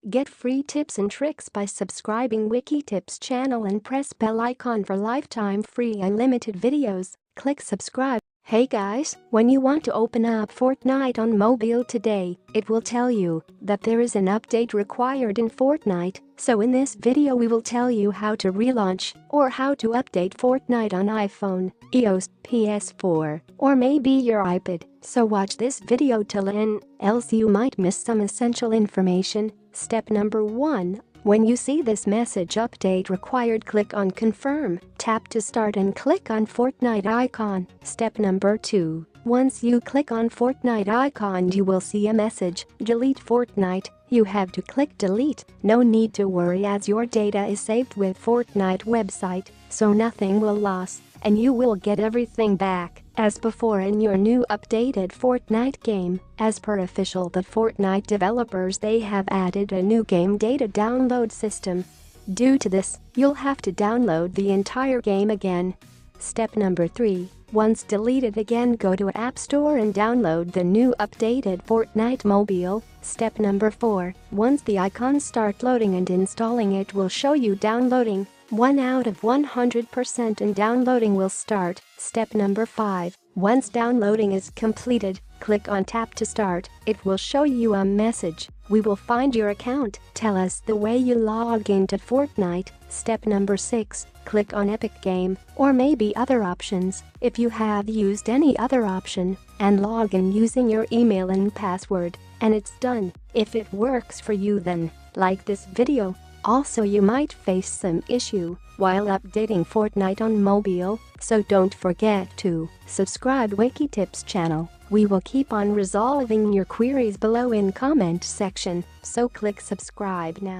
Get free tips and tricks by subscribing WikiTips channel and press bell icon for lifetime free unlimited videos. Click subscribe. Hey guys, when you want to open up Fortnite on mobile today, it will tell you that there is an update required in Fortnite. So in this video we will tell you how to relaunch or how to update Fortnite on iPhone, iOS, PS4, or maybe your iPad. So watch this video till end, else you might miss some essential information. Step number 1. When you see this message update required, click on confirm, tap to start and click on Fortnite icon. Step number 2. Once you click on Fortnite icon you will see a message, delete Fortnite. You have to click delete. No need to worry as your data is saved with Fortnite website, so nothing will lost and you will get everything back as before in your new updated Fortnite game. As per official the Fortnite developers, they have added a new game data download system. Due to this, you'll have to download the entire game again. Step number 3. Once deleted again, go to App Store and download the new updated Fortnite mobile. Step number 4. Once the icons start loading and installing, it will show you downloading. 1 out of 100% and downloading will start. Step number 5. Once downloading is completed, click on tap to start. It will show you a message. We will find your account. Tell us the way you log into Fortnite. Step number 6. Click on Epic Game or maybe other options if you have used any other option and log in using your email and password, and it's done. If it works for you, then like this video. Also, you might face some issue while updating Fortnite on mobile, so don't forget to subscribe WikiTips channel. We will keep on resolving your queries below in comment section, so click subscribe now.